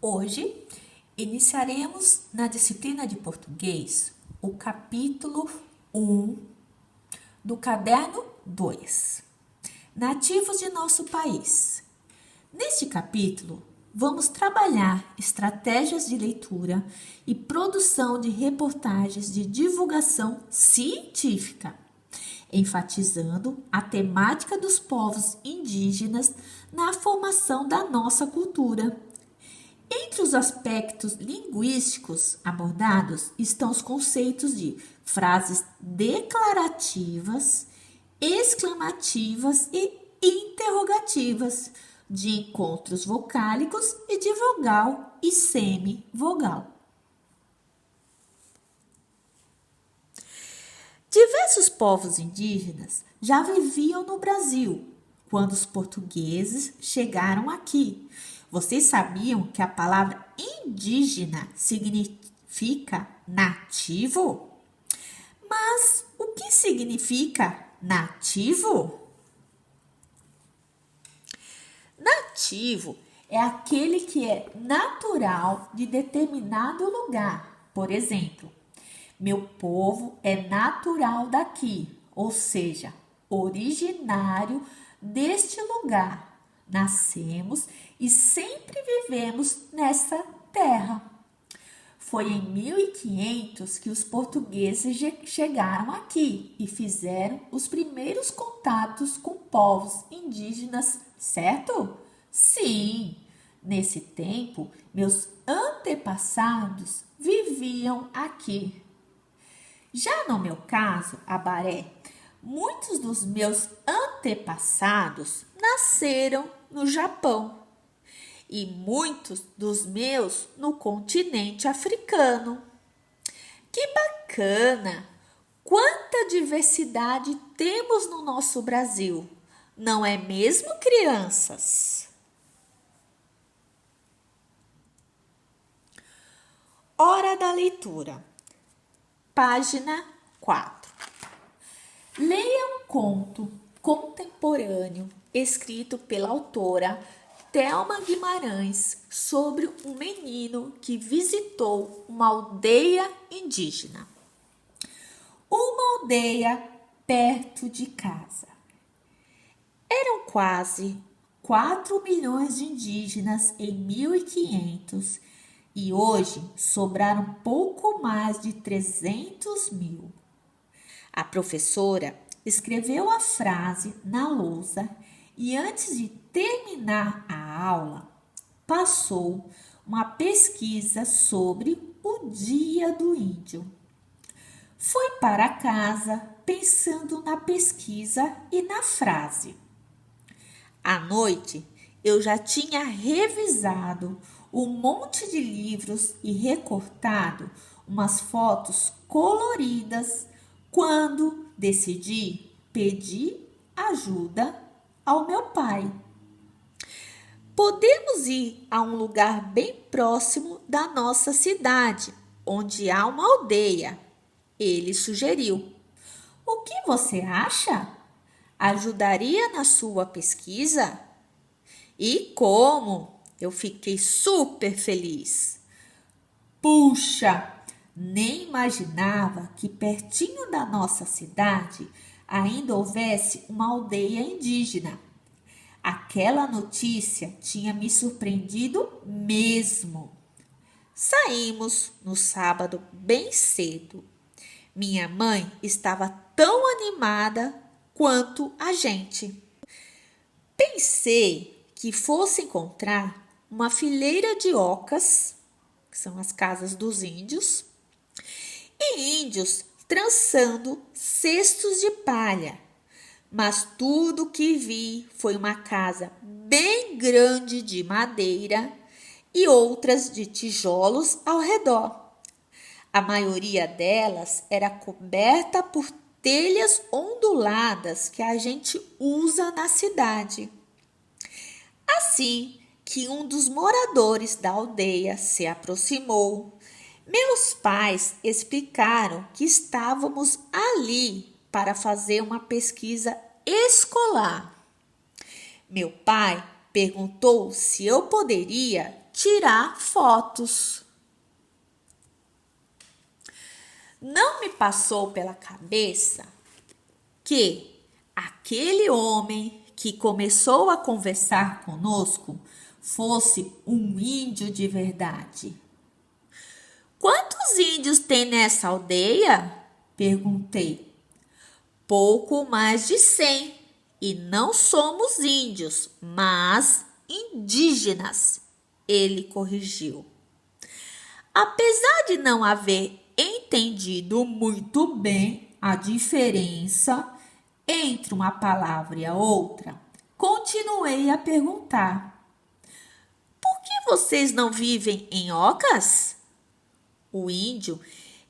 Hoje, iniciaremos na disciplina de português o capítulo 1 do caderno 2, Nativos de nosso país. Neste capítulo, vamos trabalhar estratégias de leitura e produção de reportagens de divulgação científica, enfatizando a temática dos povos indígenas na formação da nossa cultura. Entre os aspectos linguísticos abordados estão os conceitos de frases declarativas, exclamativas e interrogativas, de encontros vocálicos e de vogal e semivogal. Diversos povos indígenas já viviam no Brasil quando os portugueses chegaram aqui. Vocês sabiam que a palavra indígena significa nativo? Mas o que significa nativo? Nativo é aquele que é natural de determinado lugar. Por exemplo, meu povo é natural daqui, ou seja, originário deste lugar. Nascemos e sempre vivemos nessa terra. Foi em 1500 que os portugueses chegaram aqui e fizeram os primeiros contatos com povos indígenas, certo? Sim, nesse tempo, meus antepassados viviam aqui. Já no meu caso, Abaré, muitos dos meus antepassados nasceram no Japão e muitos dos meus no continente africano. Que bacana! Quanta diversidade temos no nosso Brasil, não é mesmo, crianças? Hora da leitura. Página 4. Leia um conto contemporâneo escrito pela autora Thelma Guimarães sobre um menino que visitou uma aldeia indígena. Uma aldeia perto de casa. Eram quase 4 milhões de indígenas em 1500 e hoje sobraram pouco mais de 300 mil. A professora escreveu a frase na lousa e antes de terminar a aula, passou uma pesquisa sobre o Dia do Índio. Foi para casa pensando na pesquisa e na frase. À noite, eu já tinha revisado um monte de livros e recortado umas fotos coloridas quando decidi pedir ajuda ao meu pai. Podemos ir a um lugar bem próximo da nossa cidade, onde há uma aldeia, ele sugeriu. O que você acha? Ajudaria na sua pesquisa? E como? Eu fiquei super feliz. Puxa, nem imaginava que pertinho da nossa cidade ainda houvesse uma aldeia indígena. Aquela notícia tinha me surpreendido mesmo. Saímos no sábado bem cedo. Minha mãe estava tão animada quanto a gente. Pensei que fosse encontrar uma fileira de ocas, que são as casas dos índios, e índios trançando cestos de palha. Mas tudo que vi foi uma casa bem grande de madeira e outras de tijolos ao redor. A maioria delas era coberta por telhas onduladas que a gente usa na cidade. Assim que um dos moradores da aldeia se aproximou, meus pais explicaram que estávamos ali para fazer uma pesquisa escolar. Meu pai perguntou se eu poderia tirar fotos. Não me passou pela cabeça que aquele homem que começou a conversar conosco fosse um índio de verdade. Quantos índios tem nessa aldeia? Perguntei. Pouco mais de 100. E não somos índios, mas indígenas, ele corrigiu. Apesar de não haver entendido muito bem a diferença entre uma palavra e a outra, continuei a perguntar: por que vocês não vivem em ocas? O índio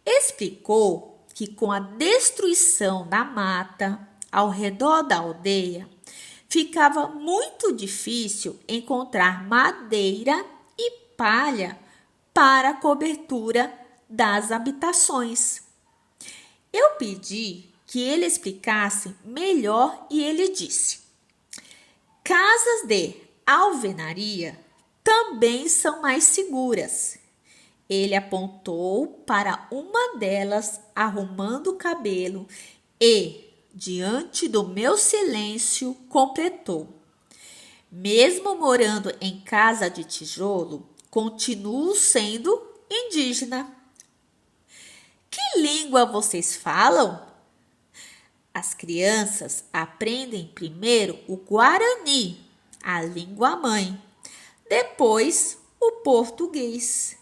explicou que com a destruição da mata ao redor da aldeia, ficava muito difícil encontrar madeira e palha para a cobertura das habitações. Eu pedi que ele explicasse melhor e ele disse: casas de alvenaria também são mais seguras. Ele apontou para uma delas arrumando o cabelo e, diante do meu silêncio, completou: mesmo morando em casa de tijolo, continuo sendo indígena. Que língua vocês falam? As crianças aprendem primeiro o Guarani, a língua mãe, depois o português.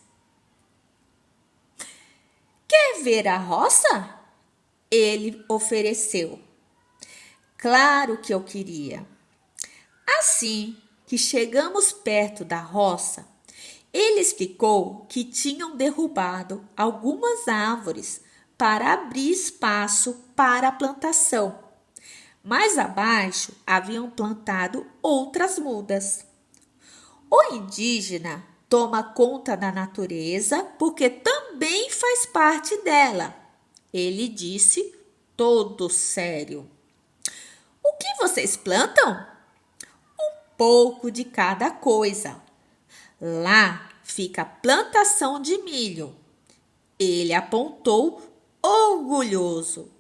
Quer ver a roça? Ele ofereceu. Claro que eu queria. Assim que chegamos perto da roça, ele explicou que tinham derrubado algumas árvores para abrir espaço para a plantação. Mais abaixo haviam plantado outras mudas. O indígena toma conta da natureza porque também faz parte dela. Ele disse, todo sério. O que vocês plantam? Um pouco de cada coisa. Lá fica a plantação de milho. Ele apontou orgulhoso.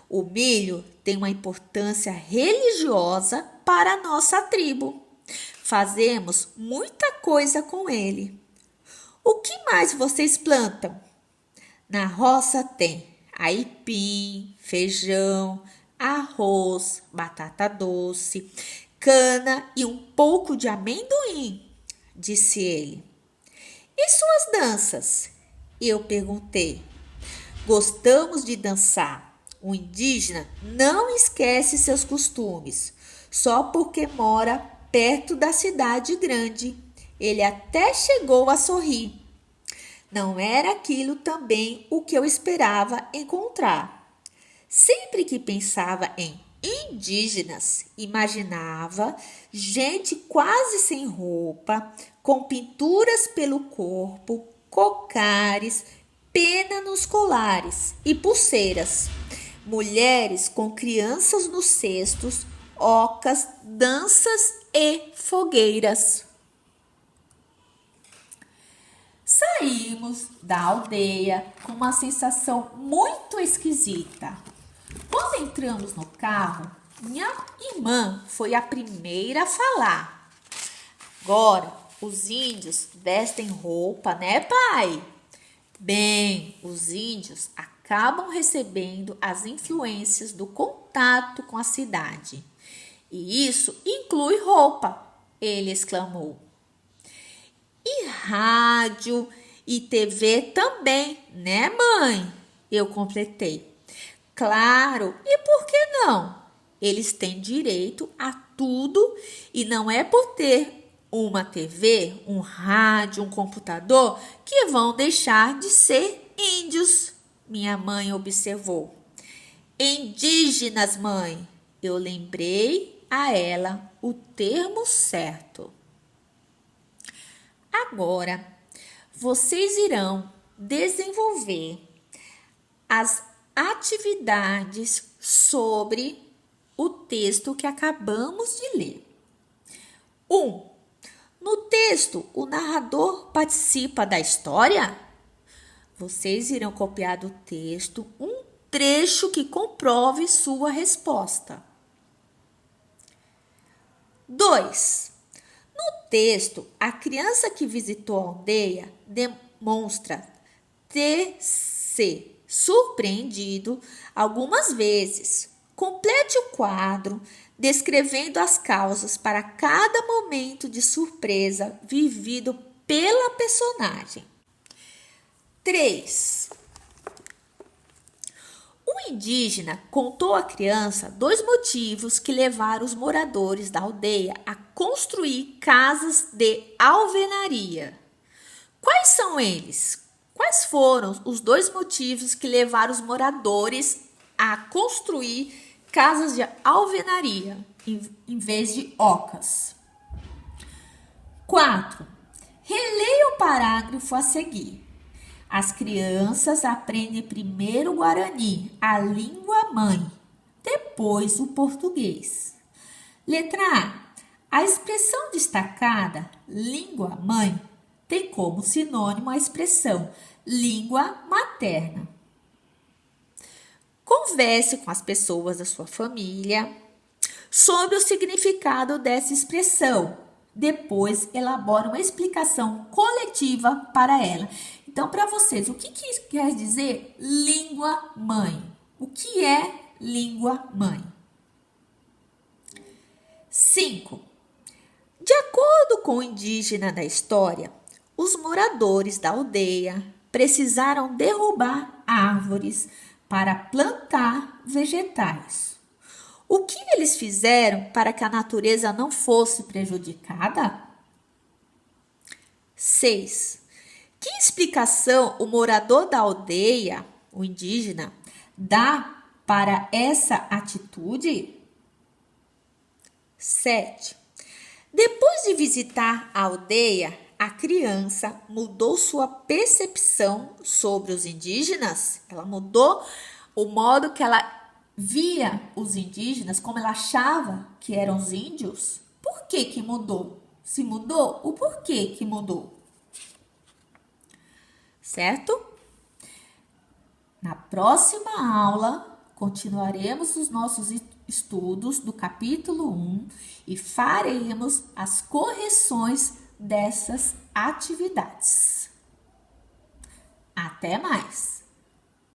O milho tem uma importância religiosa para a nossa tribo. Fazemos muita coisa com ele. O que mais vocês plantam? Na roça tem aipim, feijão, arroz, batata doce, cana e um pouco de amendoim, disse ele. E suas danças? Eu perguntei. Gostamos de dançar. O indígena não esquece seus costumes, só porque mora perto da cidade grande. Ele até chegou a sorrir. Não era aquilo também o que eu esperava encontrar. Sempre que pensava em indígenas, imaginava gente quase sem roupa, com pinturas pelo corpo, cocares, pena nos colares e pulseiras. Mulheres com crianças nos cestos, ocas, danças e fogueiras. Saímos da aldeia com uma sensação muito esquisita. Quando entramos no carro, minha irmã foi a primeira a falar. Agora, os índios vestem roupa, né, pai? Bem, os índios acabam recebendo as influências do contato com a cidade. E isso inclui roupa, ele exclamou. E rádio e TV também, né, mãe? Eu completei. Claro, e por que não? Eles têm direito a tudo e não é por ter uma TV, um rádio, um computador que vão deixar de ser índios, minha mãe observou. Indígenas, mãe. Eu lembrei a ela o termo certo. Agora, vocês irão desenvolver as atividades sobre o texto que acabamos de ler. 1. No texto, o narrador participa da história? Vocês irão copiar do texto um trecho que comprove sua resposta. 2. No texto, a criança que visitou a aldeia demonstra ter se surpreendido algumas vezes. Complete o quadro descrevendo as causas para cada momento de surpresa vivido pela personagem. 3. O indígena contou à criança 2 motivos que levaram os moradores da aldeia a construir casas de alvenaria. Quais são eles? Quais foram os 2 motivos que levaram os moradores a construir casas de alvenaria em vez de ocas? 4. Releia o parágrafo a seguir. As crianças aprendem primeiro o Guarani, a língua mãe, depois o português. Letra A. A expressão destacada, língua mãe, tem como sinônimo a expressão língua materna. Converse com as pessoas da sua família sobre o significado dessa expressão. Depois, elabore uma explicação coletiva para ela. Então, para vocês, o que quer dizer língua mãe? O que é língua mãe? 5. De acordo com o indígena da história, os moradores da aldeia precisaram derrubar árvores para plantar vegetais. O que eles fizeram para que a natureza não fosse prejudicada? 6. Que explicação o morador da aldeia, o indígena, dá para essa atitude? 7. Depois de visitar a aldeia, a criança mudou sua percepção sobre os indígenas? Ela mudou o modo que ela via os indígenas, como ela achava que eram os índios? Por que mudou? Se mudou, o porquê que mudou? Certo? Na próxima aula, continuaremos os nossos estudos do capítulo 1 e faremos as correções dessas atividades. Até mais!